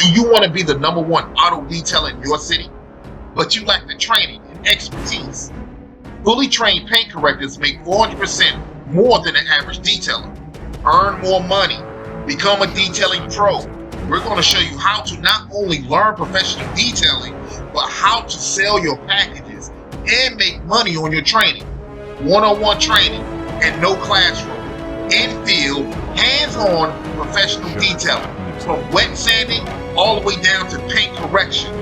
Do you want to be the #1 auto detailer in your city, but you lack the training and expertise? Fully trained paint correctors make 400% more than an average detailer. Earn more money. Become a detailing pro. We're going to show you how to not only learn professional detailing, but how to sell your packages and make money on your training. One-on-one training and no classroom. In-field, hands-on professional detailing. From wet sanding all the way down to paint correction.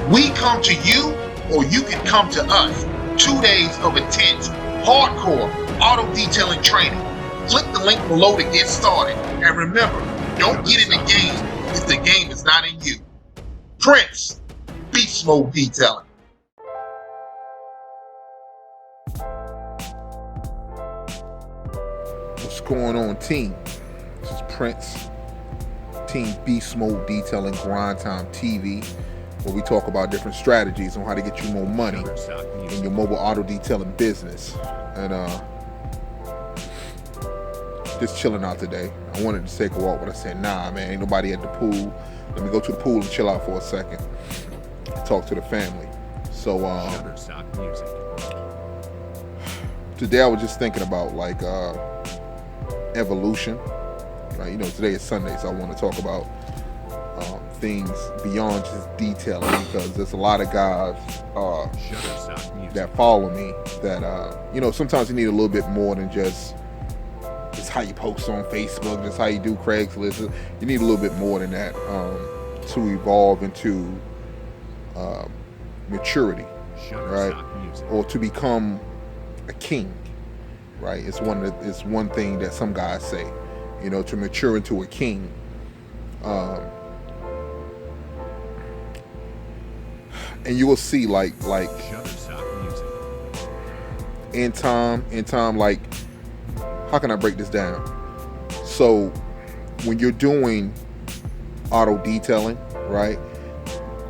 We come to you, or you can come to us. 2 days of intense, hardcore auto detailing training. Click the link below to get started. And remember, don't get in the game if the game is not in you. Prince, Beast Mode Detailing. What's going on, team? This is Prince, Team Beast Mode Detailing, Grind Time TV, where we talk about different strategies on how to get you more money in your mobile auto detailing business. And just chilling out today. I wanted to take a walk, but I said, nah, man, ain't nobody at the pool. Let me go to the pool and chill out for a second. Talk to the family. So today I was just thinking about like evolution. Right? You know, today is Sunday, so I want to talk about things beyond just detailing, because there's a lot of guys that follow me that you know, sometimes you need a little bit more than just how you post on Facebook, just how you do Craigslist. You need a little bit more than that to evolve into maturity, right? Or to become a king, right? It's one thing that some guys say, you know, to mature into a king. And you will see like in time, like, how can I break this down? So when you're doing auto detailing, right?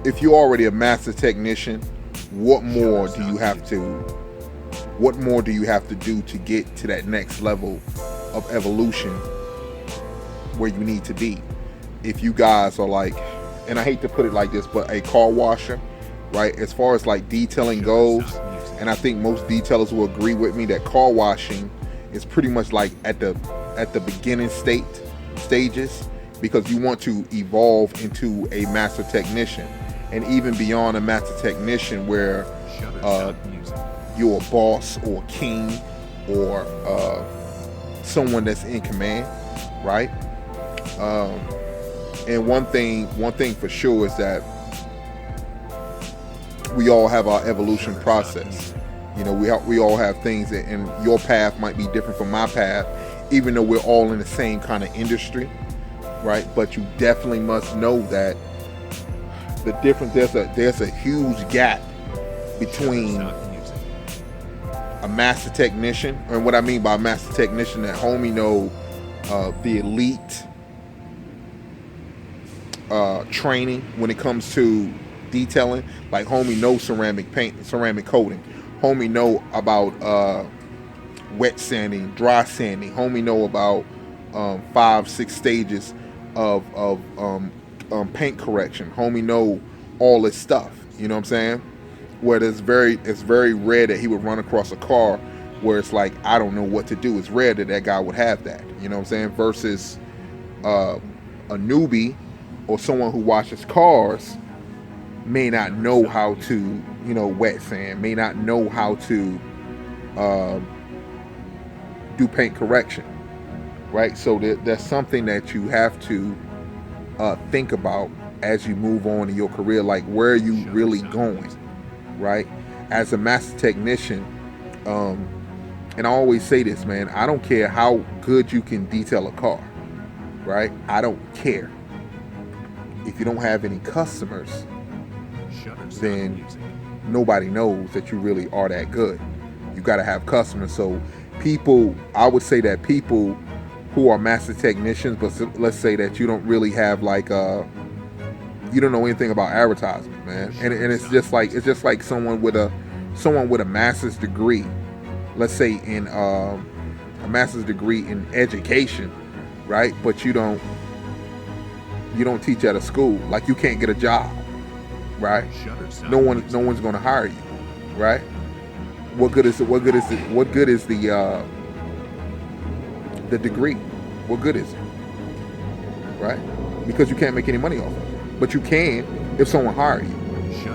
If you're already a master technician, what more do you have to do to get to that next level of evolution where you need to be? If you guys are like, and I hate to put it like this, but a car washer, right? As far as like detailing goes, and I think most detailers will agree with me that car washing is pretty much like at the beginning stages, because you want to evolve into a master technician, and even beyond a master technician where you're a boss or a king or someone that's in command, right? And one thing for sure is that we all have our evolution process. You know, we all have things that, and your path might be different from my path, even though we're all in the same kind of industry, right? But you definitely must know that the difference, there's a huge gap between a master technician, and what I mean by master technician, that homie know the elite training when it comes to detailing. Like homie know ceramic paint, ceramic coating. Homie know about wet sanding, dry sanding. Homie know about 5-6 stages of paint correction. Homie know all this stuff. You know what I'm saying? Where it's very rare that he would run across a car where it's like, I don't know what to do. It's rare that guy would have that. You know what I'm saying? Versus a newbie or someone who washes cars may not know how to, you know, wet sand, may not know how to do paint correction, right? So there's something that you have to think about as you move on in your career, like where are you really going, right? As a master technician, and I always say this, man, I don't care how good you can detail a car, right? I don't care. If you don't have any customers, then nobody knows that you really are that good. You got to have customers. So people, I would say that people who are master technicians, but let's say that you don't really have like you don't know anything about advertising, man, and it's just like someone with a master's degree, let's say in a master's degree in education, right? But you You don't teach at a school. Like, you can't get a job, right? No one's going to hire you, right? What good is the degree? What good is it, right? Because you can't make any money off of it. But you can if someone hires you,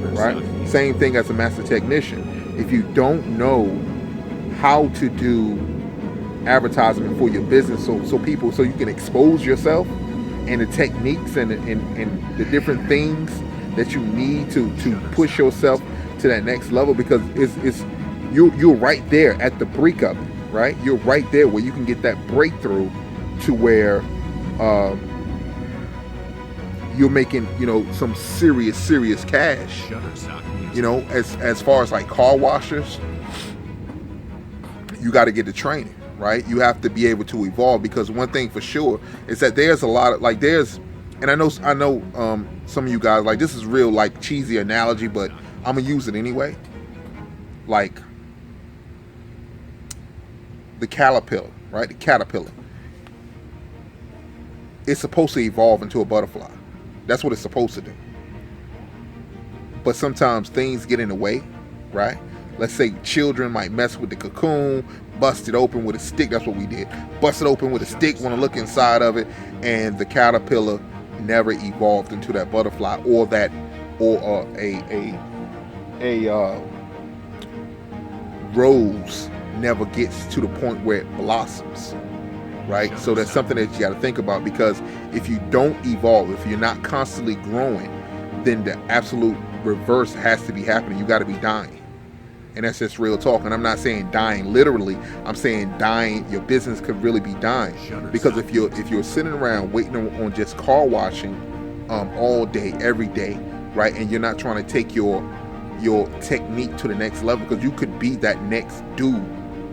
right? Same thing as a master technician. If you don't know how to do advertisement for your business, so you can expose yourself and the techniques and the different things that you need to push yourself to that next level, because you're right there at the brink of it, right? You're right there where you can get that breakthrough to where you're making, some serious cash. As far as like car washers, you got to get the training, right? You have to be able to evolve, because one thing for sure is that there's a lot of and I know some of you guys, like, this is real like cheesy analogy, but I'm gonna use it anyway. Like the caterpillar, right? The caterpillar. It's supposed to evolve into a butterfly. That's what it's supposed to do. But sometimes things get in the way, right? Let's say children might mess with the cocoon, bust it open with a stick. That's what we did. Bust it open with a stick, want to look inside of it, and the caterpillar never evolved into that butterfly, or a rose never gets to the point where it blossoms, right? So that's something that you got to think about, because if you don't evolve, if you're not constantly growing, then the absolute reverse has to be happening. You got to be dying. And that's just real talk. And I'm not saying dying literally. I'm saying dying. Your business could really be dying, because if you're sitting around waiting on just car washing all day, every day, right, and you're not trying to take your technique to the next level, because you could be that next dude,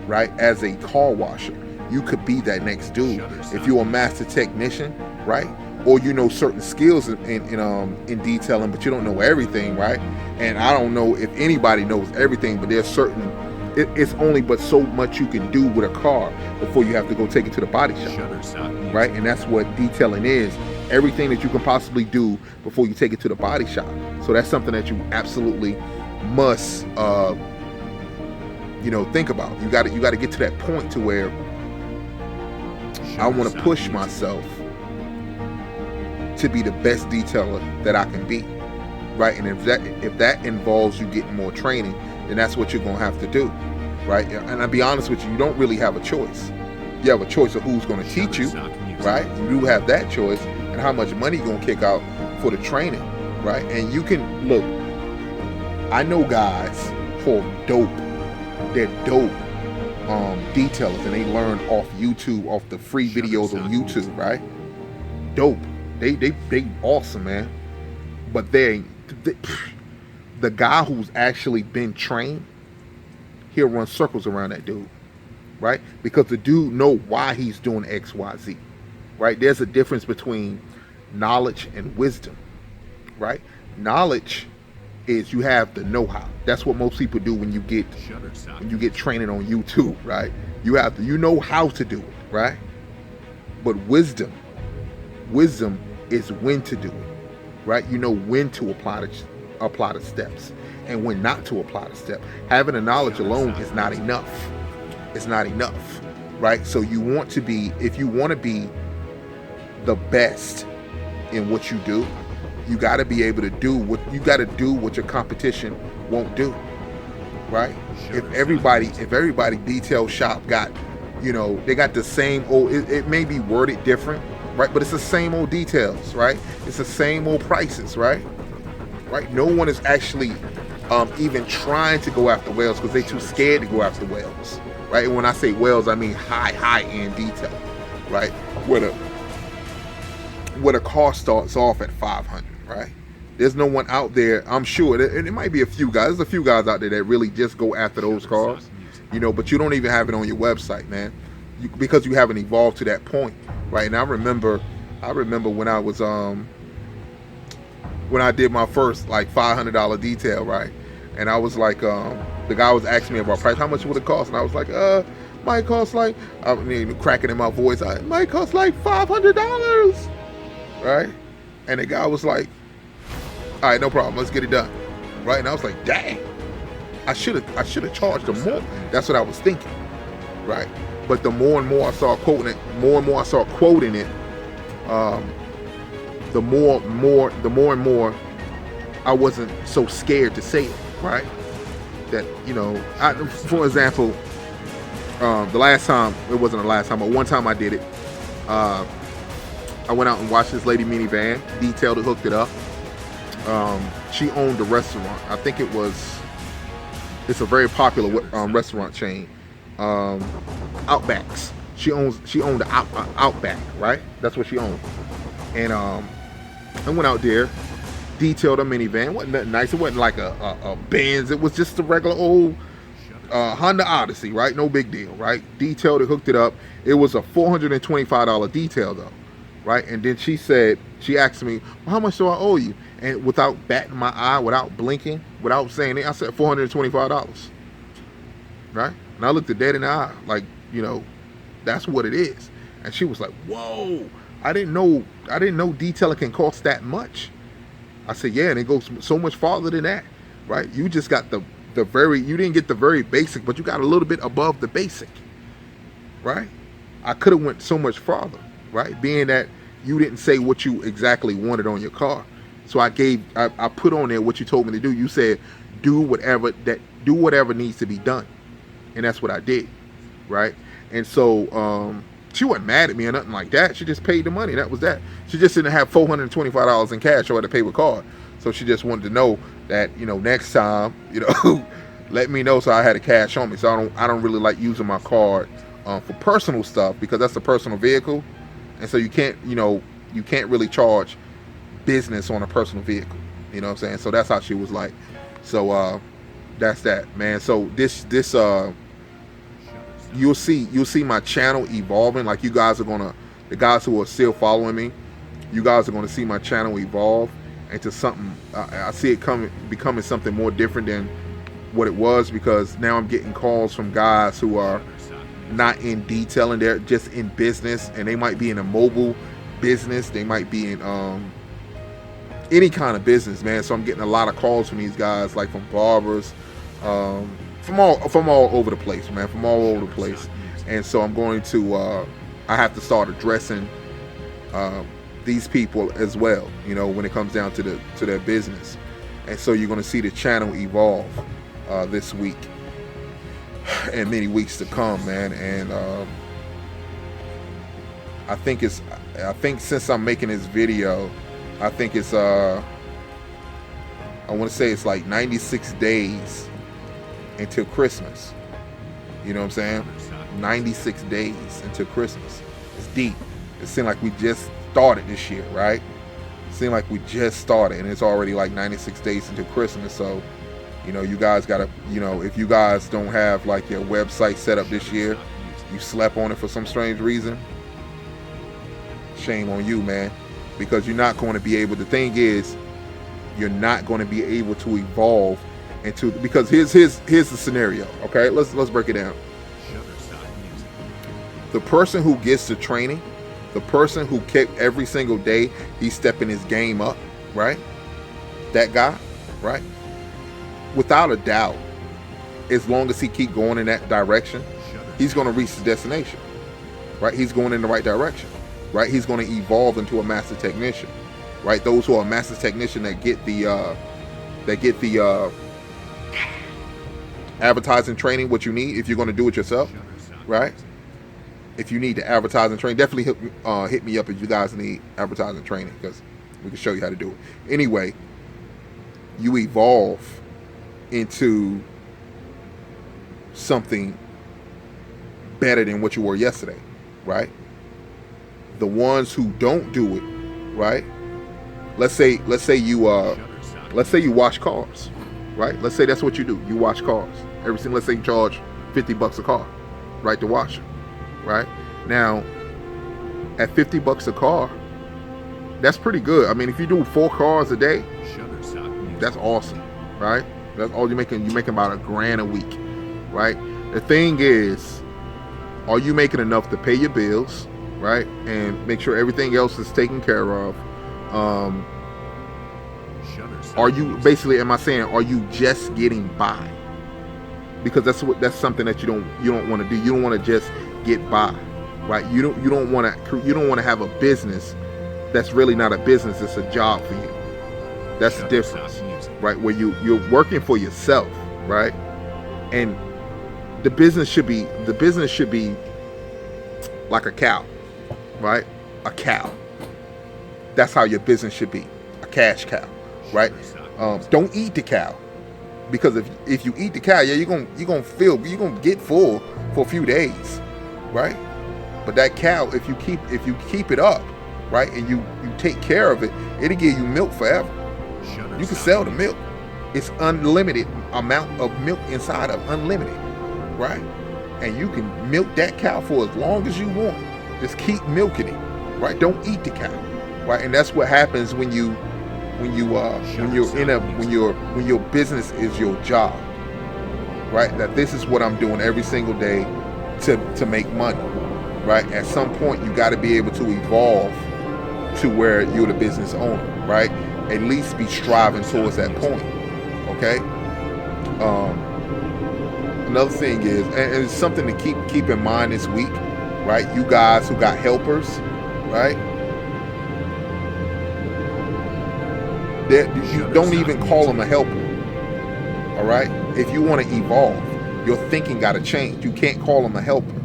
right? As a car washer, you could be that next dude if you're a master technician, right? Or certain skills in detailing, but you don't know everything, right? And I don't know if anybody knows everything, but there's certain, it's only but so much you can do with a car before you have to go take it to the body shop, right? And that's what detailing is. Everything that you can possibly do before you take it to the body shop. So that's something that you absolutely must, think about. You got to get to that point to where I want to push myself to be the best detailer that I can be, right? And if that involves you getting more training, then that's what you're gonna have to do, right? And I'll be honest with you, you don't really have a choice. You have a choice of who's gonna teach you, right? You do have that choice, and how much money you're gonna kick out for the training, right? And you can look. I know guys who are dope. They're dope detailers, and they learn off YouTube, off the free videos on YouTube, right? Dope. They awesome, man. But the guy who's actually been trained, he'll run circles around that dude, right? Because the dude know why he's doing X, Y, Z, right? There's a difference between knowledge and wisdom, right? Knowledge is you have the know-how. That's what most people do when you get training on YouTube, right? You know how to do it, right? But wisdom is when to do it, right? You know when to apply the steps and when not to apply the step. Having the knowledge alone is not enough. It's not enough, right? So if you want to be the best in what you do, you got to be able to do what your competition won't do, right? If everybody detail shop got, they got the same old, it may be worded different, right? But it's the same old details, right? It's the same old prices, right? Right? No one is actually even trying to go after whales because they're too scared to go after whales, right? And when I say whales, I mean high-end detail, right? Where the car starts off at 500, right? There's no one out there, I'm sure, and it might be a few guys. There's a few guys out there that really just go after those cars, but you don't even have it on your website, man, because you haven't evolved to that point. Right, and I remember when I was when I did my first like $500 detail, right? And I was like, the guy was asking me about price, how much would it cost? And I was like, might cost like, cracking in my voice, might cost like $500, right? And the guy was like, all right, no problem, let's get it done. Right? And I was like, dang, I should have charged them more. That's what I was thinking. Right? But the more and more I started quoting it, the more and more I wasn't so scared to say it, right? That, you know, for example, the last time, it wasn't the last time, but one time I did it. I went out and watched this lady minivan, detailed it, hooked it up. She owned a restaurant. I think it's a very popular restaurant chain, Outbacks. She owned the Outback, right? That's what she owned. And I went out there, detailed a minivan. It wasn't nothing nice. It wasn't like a Benz. It was just a regular old Honda Odyssey, right? No big deal, right? Detailed it, hooked it up. It was a $425 detail though, right? And then she asked me, well, how much do I owe you? And without batting my eye, without blinking, without saying it, I said $425, right? And I looked her dead in the eye, like, you know, that's what it is. And she was like, whoa, I didn't know detailing can cost that much. I said, yeah, and it goes so much farther than that, right? You just got you didn't get the very basic, but you got a little bit above the basic, right? I could have went so much farther, right? Being that you didn't say what you exactly wanted on your car. So I put on there what you told me to do. You said, do whatever needs to be done. And that's what I did, right? And so she wasn't mad at me or nothing like that. She just paid the money. That was that. She just didn't have $425 in cash or had to pay with card. So she just wanted to know that, you know, next time, you know, let me know so I had a cash on me. So I don't really like using my card for personal stuff because that's a personal vehicle. And so you can't really charge business on a personal vehicle. You know what I'm saying? So that's how she was like. So that's that, man. So this you'll see my channel evolving. Like the guys who are still following me, you guys are gonna see my channel evolve into something. I see it becoming something more different than what it was, because now I'm getting calls from guys who are not in detailing, they're just in business, and they might be in a mobile business, they might be in any kind of business, man. So I'm getting a lot of calls from these guys, like from barbers, from all over the place, man, from all over the place. And so I'm going to I have to start addressing these people as well, you know, when it comes down to their business. And so you're going to see the channel evolve this week and many weeks to come, man. And I think since I'm making this video, I think it's I want to say it's like 96 days until Christmas. You know what I'm saying? 96 days until Christmas. It's deep. It seemed like we just started this year, right? It seemed like we just started, and it's already like 96 days until Christmas. So, you know, you guys gotta, you know, if you guys don't have like your website set up this year, you slept on it for some strange reason, shame on you, man. Because you're not going to be able, the thing is, you're not going to be able to evolve into, because here's the scenario, okay? Let's break it down. The person who gets the training, the person who kept every single day, he's stepping his game up, right? That guy, right? Without a doubt, as long as he keep going in that direction, he's going to reach his destination, right? He's going in the right direction. Right, he's going to evolve into a master technician. Right, those who are a master technician that get the advertising training, what you need if you're going to do it yourself. Right, if you need the advertising training, definitely hit me up if you guys need advertising training, because we can show you how to do it. Anyway, you evolve into something better than what you were yesterday. Right. The ones who don't do it, right? Let's say you wash cars, right? Let's say that's what you do. You wash cars. Let's say you charge $50 a car, right, to wash them, right? Now, at $50 a car, that's pretty good. I mean, if you do 4 cars a day, that's awesome, right? That's all you're making. You're making about $1,000 a week, right? The thing is, are you making enough to pay your bills? Right, and make sure everything else is taken care of, Um, are you basically? Am I saying are you just getting by? Because that's something that you don't want to do. You don't want to just get by, right? You don't want to have a business that's really not a business. It's a job for you. That's the difference, right? Where you're working for yourself, right? And the business should be like a cow, right? A cow. That's how your business should be, a cash cow, right? Don't eat the cow, because if you eat the cow, yeah, you're gonna get full for a few days, right? But that cow, if you keep it up, right, and you take care of it, it'll give you milk forever. You can sell the milk. It's unlimited amount of milk inside of unlimited, right? And you can milk that cow for as long as you want. Just keep milking it, right? Don't eat the cow, right? And that's what happens when your business is your job, right? That this is what I'm doing every single day to make money, right? At some point, you got to be able to evolve to where you're the business owner, right? At least be striving towards that point. Okay. Another thing is, and it's something to keep in mind this week, right? You guys who got helpers, right? You don't even call them a helper. All right. If you want to evolve, your thinking got to change. You can't call them a helper.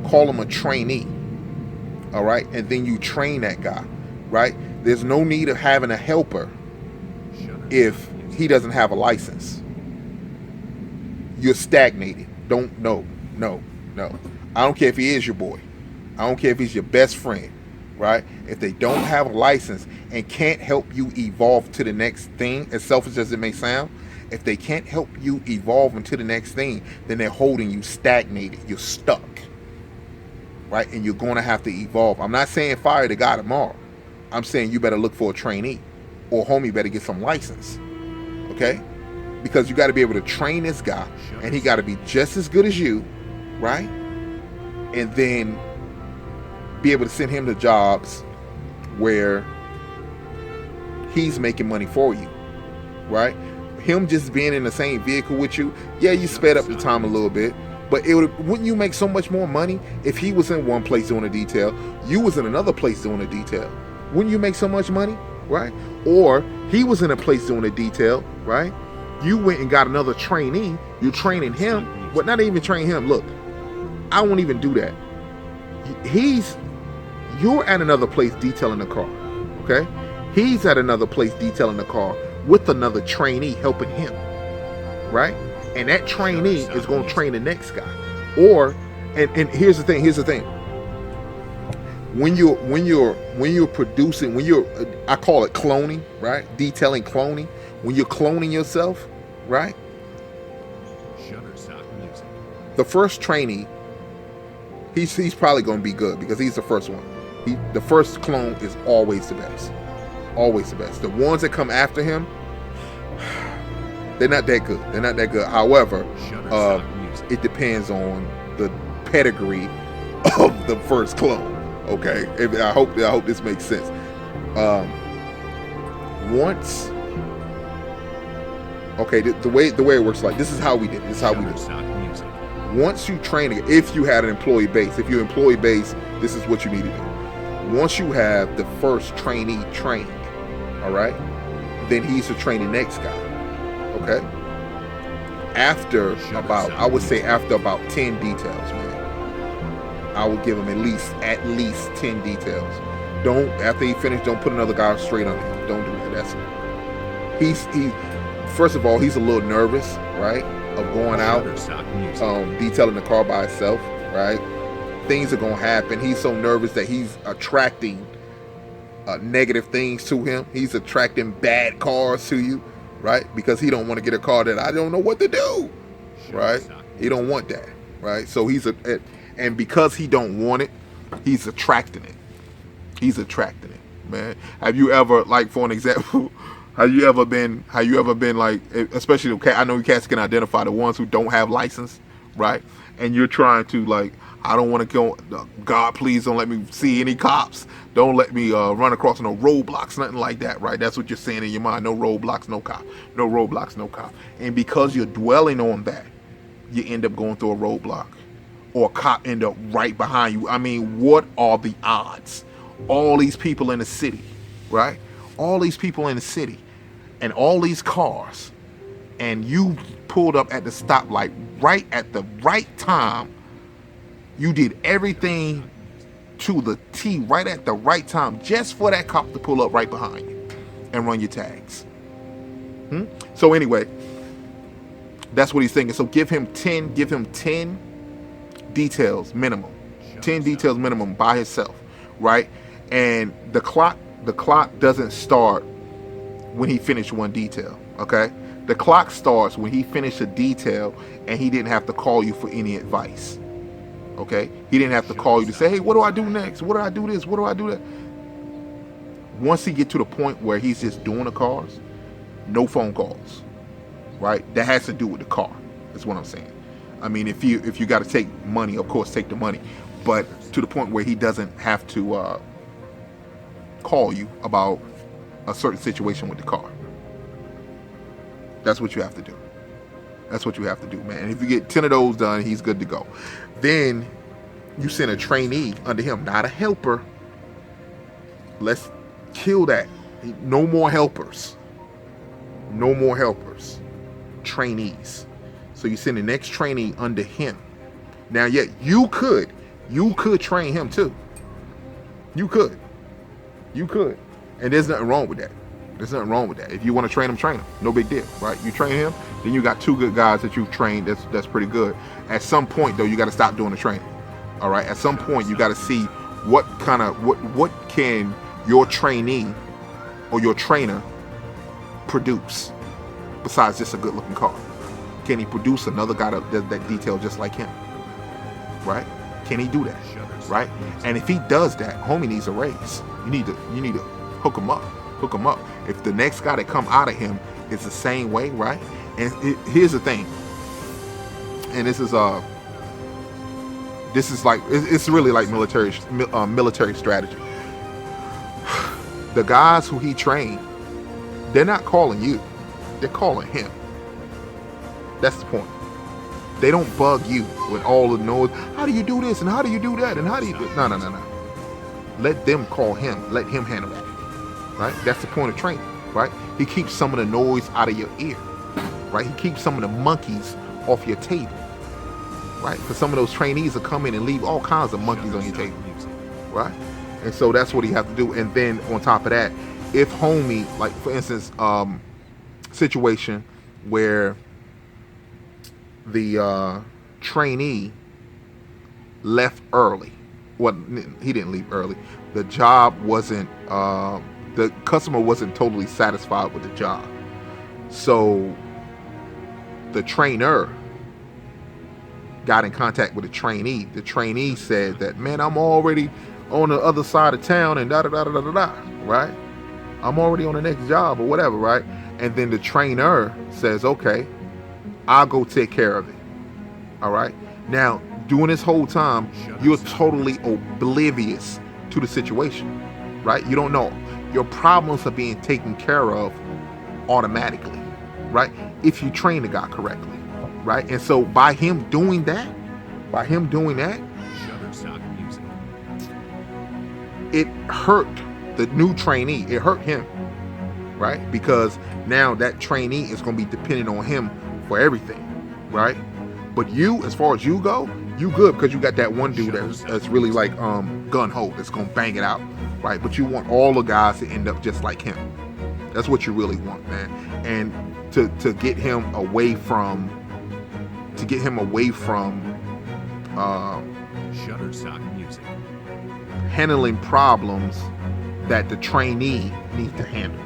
Call them a trainee. All right. And then you train that guy, right? There's no need of having a helper if he doesn't have a license. You're stagnated. No. I don't care if he is your boy. I don't care if he's your best friend, right? If they don't have a license and can't help you evolve to the next thing, as selfish as it may sound, if they can't help you evolve into the next thing, then they're holding you stagnated. You're stuck, right? And you're going to have to evolve. I'm not saying fire the guy tomorrow. I'm saying you better look for a trainee, or homie better get some license, okay? Because you got to be able to train this guy, and he got to be just as good as you, right? And then be able to send him to jobs where he's making money for you, right? Him just being in the same vehicle with you, yeah, you sped up the time a little bit, but wouldn't you make so much more money if he was in one place doing a detail, you was in another place doing a detail? Wouldn't you make so much money, right? Or he was in a place doing a detail, right? You went and got another trainee, you're training him, but not even train him. Look, I won't even do that. You're at another place detailing the car, okay? He's at another place detailing the car with another trainee helping him, right? And that trainee is going to train the next guy. Or, and here's the thing. When you're producing, I call it cloning, right? Detailing cloning. When you're cloning yourself, right? The first trainee, he's probably going to be good because he's the first one. The first clone is always the best. Always the best. The ones that come after him, they're not that good. However, it depends on the pedigree of the first clone. Okay, I hope this makes sense. The way it works, like this is how we did. Once you train, if you had an employee base, if you're employee base, this is what you need to do. Once you have the first trainee trained, all right, then he's to train the next guy. Okay. After about 10 details, man, I would give him at least 10 details. After he finished, don't put another guy straight on him. Don't do that. First of all, he's a little nervous, right, of going out, detailing the car by itself, right? Things are gonna happen. He's so nervous that he's attracting negative things to him. He's attracting bad cars to you, right? Because he don't want to get a car that I don't know what to do, right? He don't want that, right? So and because he don't want it, he's attracting it. He's attracting it, man. Have you ever, like, for an example, have you ever been like, especially, okay, I know you cats can identify the ones who don't have license, right? And you're trying to, like, I don't want to go. God, please don't let me see any cops. Don't let me run across no roadblocks, nothing like that, right? That's what you're saying in your mind. No roadblocks, no cop. No roadblocks, no cop. And because you're dwelling on that, you end up going through a roadblock, or a cop end up right behind you. I mean, what are the odds? All these people in the city, right? All these people in the city, and all these cars, and you pulled up at the stoplight right at the right time. You did everything to the T right at the right time just for that cop to pull up right behind you and run your tags. So anyway, that's what he's thinking. So give him 10 details minimum. 10 details minimum by himself, right? And the clock doesn't start when he finished one detail, okay? The clock starts when he finished a detail and he didn't have to call you for any advice. Okay, he didn't have to call you to say, hey, what do I do next? What do I do this? What do I do that? Once he get to the point where he's just doing the cars, no phone calls, right? That has to do with the car. That's what I'm saying. I mean, if you got to take money, of course, take the money, but to the point where he doesn't have to call you about a certain situation with the car. That's what you have to do. That's what you have to do, man. And if you get 10 of those done, he's good to go. Then you send a trainee under him, not a helper. Let's kill that. No more helpers. No more helpers. Trainees. So you send the next trainee under him. Now, yet you could train him too. You could. And there's nothing wrong with that. There's nothing wrong with that. If you want to train him. No big deal, right? You train him, then you got 2 good guys that you've trained. That's pretty good. At some point, though, you got to stop doing the training. All right. At some point, you got to see what can your trainee or your trainer produce besides just a good-looking car. Can he produce another guy that does that detail just like him? Right? Can he do that? Right? And if he does that, homie needs a raise. You need to hook him up. If the next guy that come out of him is the same way, right? And here's the thing, and this is like it's really like military strategy. The guys who he trained, they're not calling you, they're calling him. That's the point. They don't bug you with all the noise. How do you do this and how do you do that and how do you do? No. Let them call him. Let him handle that. Right? That's the point of training, right? He keeps some of the noise out of your ear, right? He keeps some of the monkeys off your table, right? Because some of those trainees will come in and leave all kinds of monkeys on your table, right? And so that's what he has to do. And then on top of that, if homie, like for instance, situation where the trainee left early. Well, he didn't leave early. The job wasn't, the customer wasn't totally satisfied with the job. So the trainer got in contact with the trainee. The trainee said that, man, I'm already on the other side of town and da-da-da-da-da-da, right? I'm already on the next job or whatever, right? And then the trainer says, okay, I'll go take care of it. All right? Now, during this whole time, you're totally oblivious to the situation, right? You don't know. Your problems are being taken care of automatically, right? If you train the guy correctly, right? And so by him doing that, it hurt the new trainee. It hurt him, right? Because now that trainee is going to be dependent on him for everything, right? But you, as far as you go, you good because you got that one dude that's really like gun-ho, that's going to bang it out, right? But you want all the guys to end up just like him. That's what you really want, man. And to get him away from Shutterstock Music, handling problems that the trainee needs to handle.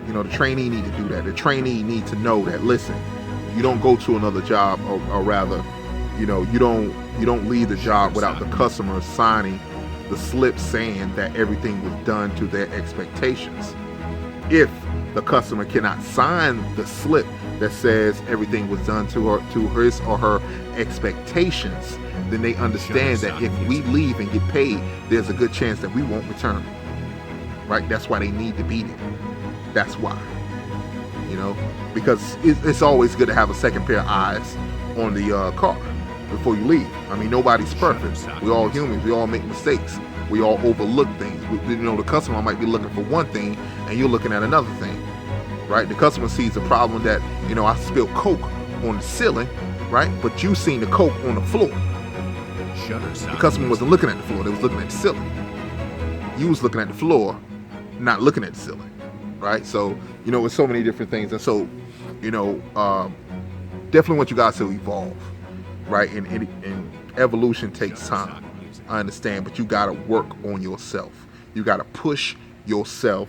You know, the trainee need to do that. The trainee need to know that, listen, you don't go to another job, or rather, you know, you don't leave the job without the customer signing the slip saying that everything was done to their expectations. If the customer cannot sign the slip that says everything was done to his or her expectations, then they understand that if we leave and get paid, there's a good chance that we won't return. Right? That's why they need to be there. That's why. You know, because it's always good to have a second pair of eyes on the car before you leave. I mean, nobody's perfect. We're all humans. We all make mistakes. We all overlook things. You know, the customer might be looking for one thing and you're looking at another thing, right? The customer sees a problem that, you know, I spilled Coke on the ceiling, right? But you seen the Coke on the floor. The customer wasn't looking at the floor. They was looking at the ceiling. You was looking at the floor, not looking at the ceiling, right? So, you know, it's so many different things. And so, you know, definitely want you guys to evolve, right? And evolution takes time. I understand, but you got to work on yourself. You got to push yourself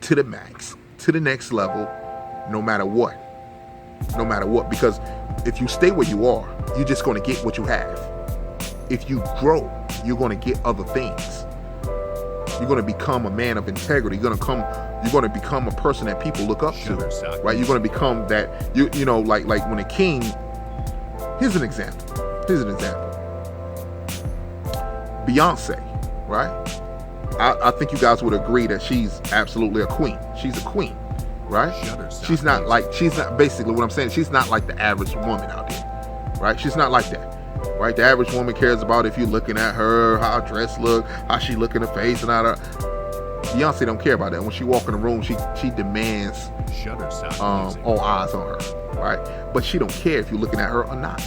to the max, to the next level, no matter what. No matter what, because if you stay where you are, you're just going to get what you have. If you grow, you're going to get other things. You're going to become a man of integrity. You're going to become a person that people look up to, right? You're going to become that, you know, like when a king. Here's an example. Beyonce, right? I think you guys would agree that she's absolutely a queen. She's a queen, right? She's not basically what I'm saying. She's not like the average woman out there, right? She's not like that. Right, the average woman cares about if you're looking at her, how her dress look, how she look in the face, and all that. Beyonce don't care about that. When she walk in the room, she demands all eyes on her, right? But she don't care if you're looking at her or not,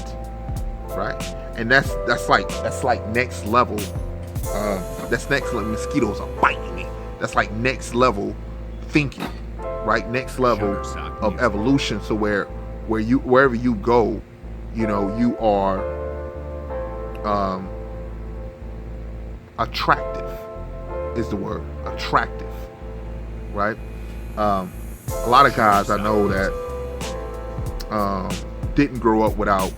right? And that's like next level. That's next level. Mosquitoes are biting me. That's like next level thinking, right? Next level of evolution. So wherever you go, you know, you are attractive is the word. Attractive, right? A lot of guys I know that didn't grow up without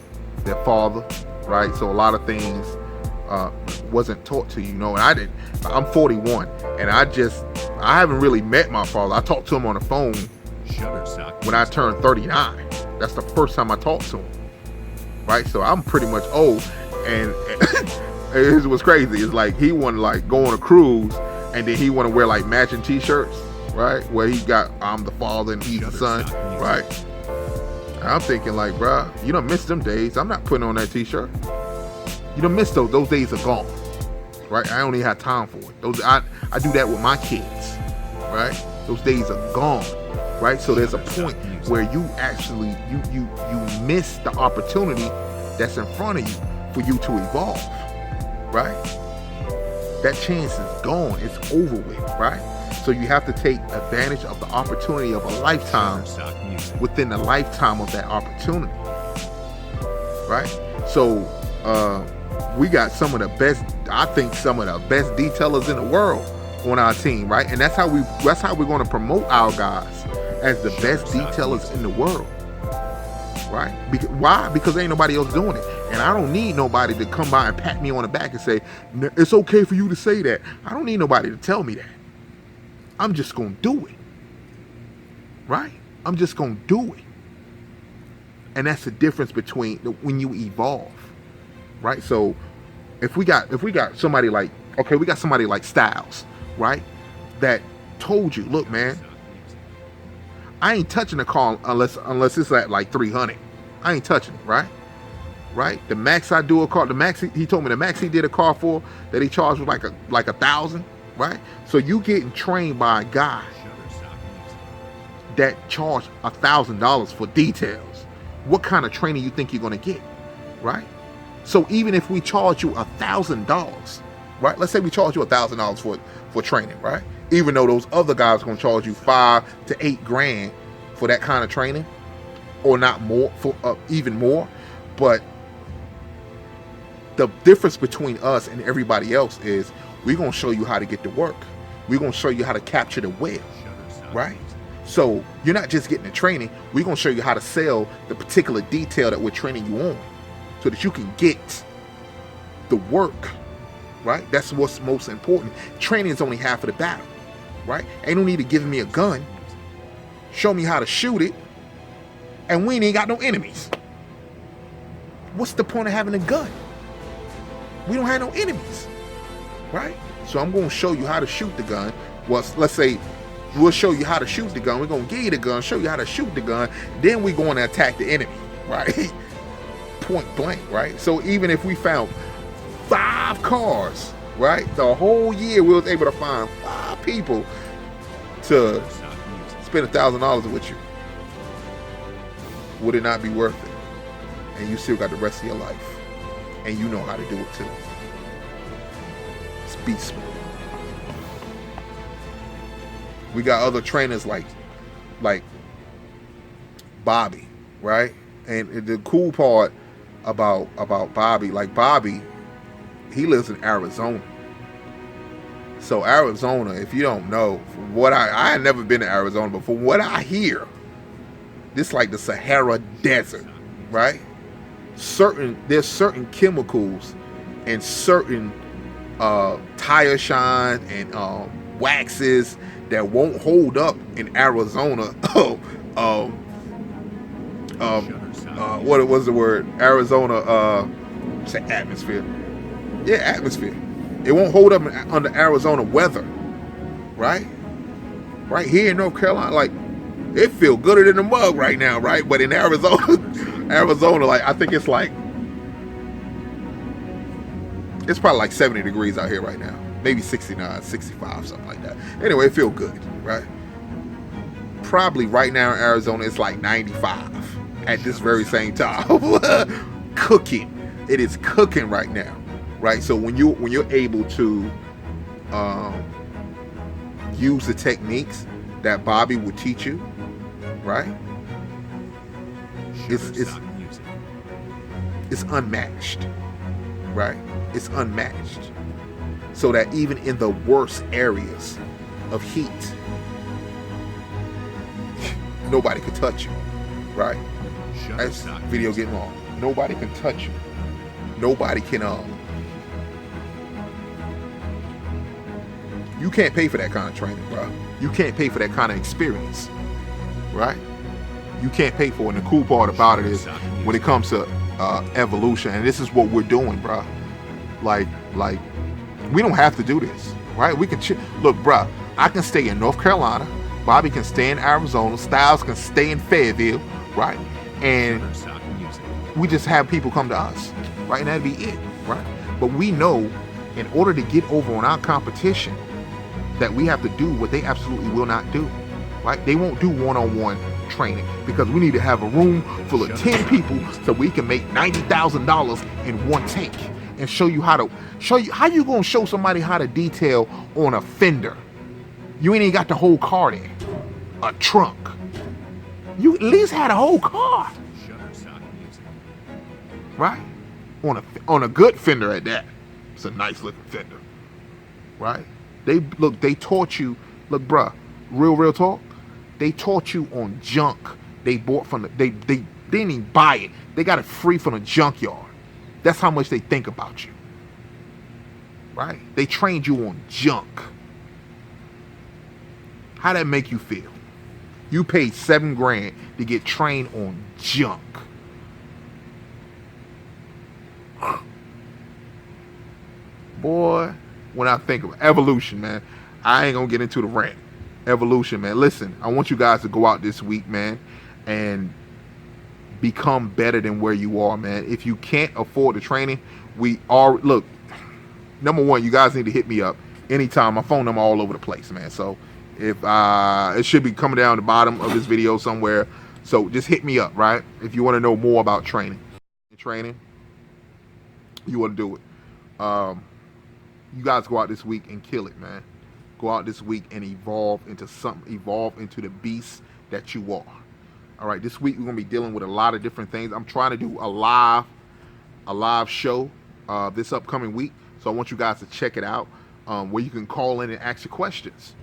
their father, right? So a lot of things wasn't taught to you know. And I didn't. I'm 41, and I haven't really met my father. I talked to him on the phone when I turned 39. That's the first time I talked to him, right? So I'm pretty much old. And it was crazy. It's like he wanted to like go on a cruise, and then he want to wear like matching t-shirts, right? Where he got I'm the father and he's the son, right? And I'm thinking like, bruh, you done missed them days. I'm not putting on that t-shirt. You done missed those. Those days are gone, right? I only have time for it. I do that with my kids, right? Those days are gone, right? So there's a point where you actually you miss the opportunity that's in front of you for you to evolve, right? That chance is gone. It's over with, right? So you have to take advantage of the opportunity of a lifetime within the lifetime of that opportunity, right? So we got some of the best detailers in the world on our team, right? And that's how we're going to promote our guys as the best detailers in the world, right? Why? Because ain't nobody else doing it. And I don't need nobody to come by and pat me on the back and say, it's okay for you to say that. I don't need nobody to tell me that. I'm just going to do it. Right? I'm just going to do it. And that's the difference between when you evolve. Right? So if we got somebody like, okay, we got somebody like Styles, right? That told you, look, man, I ain't touching the car unless it's at like 300. I ain't touching it, right? Right? The max I do a car, he told me the max he did a car for that he charged was like 1,000, right? So you getting trained by a guy that charged $1,000 for details. What kind of training you think you're gonna get, right? So even if we charge you $1,000, right? Let's say we charge you $1,000 for training, right? Even though those other guys are gonna charge you $5,000 to $8,000 for that kind of training, or not more, for even more, but the difference between us and everybody else is we're going to show you how to get to work. We're going to show you how to capture the whale, right? So you're not just getting the training. We're going to show you how to sell the particular detail that we're training you on so that you can get the work, right? That's what's most important. Training is only half of the battle, right? Ain't no need to give me a gun. Show me how to shoot it, and we ain't got no enemies. What's the point of having a gun? We don't have no enemies, right? So I'm going to show you how to shoot the gun. Well, let's say we'll show you how to shoot the gun. We're going to give you the gun, show you how to shoot the gun. Then we're going to attack the enemy, right? Point blank, right? So even if we found 5 cars, right? The whole year we was able to find 5 people to spend $1,000 with you. Would it not be worth it? And you still got the rest of your life. And you know how to do it too. It's beast mode. We got other trainers like Bobby, right? And the cool part about Bobby, like Bobby, he lives in Arizona. So Arizona, if you don't know, from what I had never been to Arizona, but from what I hear, this like the Sahara Desert, right? There's certain chemicals and certain tire shine and waxes that won't hold up in Arizona. What was the word? Arizona, say atmosphere. Yeah, atmosphere. It won't hold up under Arizona weather, right? Right here in North Carolina, like it feel gooder than the mug right now, right? But in Arizona, like I think it's probably like 70 degrees out here right now. Maybe 69, 65, something like that. Anyway, it feel good, right? Probably right now in Arizona, it's like 95 at this very same time. Cooking. It is cooking right now, right? So when you're able to use the techniques that Bobby would teach you, right? It's unmatched, right? It's unmatched. So that even in the worst areas of heat, nobody can touch you, right? That's video getting long. Nobody can touch you. Nobody can you can't pay for that kind of training, bro. You can't pay for that kind of experience, right? You can't pay for it. And the cool part about it is when it comes to evolution, and this is what we're doing, bro. Like we don't have to do this, right? We can look, bro. I can stay in North Carolina. Bobby can stay in Arizona. Styles can stay in Fayetteville, right? And we just have people come to us, right? And that'd be it, right? But we know in order to get over on our competition that we have to do what they absolutely will not do, right? They won't do one-on-one training because we need to have a room full of 10 people so we can make $90,000 in one take and show you how you gonna show somebody how to detail on a fender. You ain't even got the whole car there, a trunk. You at least had a whole car, right? On a good fender at that. It's a nice looking fender, right? They taught you. Look, bruh, real talk. They taught you on junk they bought from they didn't even buy it. They got it free from the junkyard. That's how much they think about you, right? They trained you on junk. How that make you feel? You paid $7,000 to get trained on junk. Boy, when I think of evolution, man, I ain't gonna get into the rant. Evolution, man. Listen, I want you guys to go out this week, man, and become better than where you are, man. If you can't afford the training, look, number one, you guys need to hit me up anytime. My phone number all over the place, man. So if it should be coming down the bottom of this video somewhere. So just hit me up, right? If you want to know more about training, you want to do it. You guys go out this week and kill it, man. Go out this week and evolve into something. Evolve into the beast that you are. All right, this week we're gonna be dealing with a lot of different things. I'm trying to do a live show this upcoming week, so I want you guys to check it out, where you can call in and ask your questions.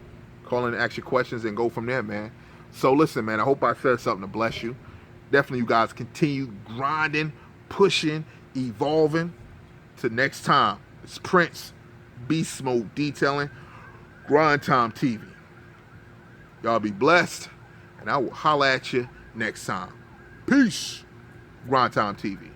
Call in and ask your questions and go from there, man. So listen, man, I hope I said something to bless you. Definitely, you guys continue grinding, pushing, evolving. Till next time, it's Prince, Beast Mode Detailing, Grind Time TV. Y'all be blessed, and I will holla at you next time. Peace. Grind Time TV.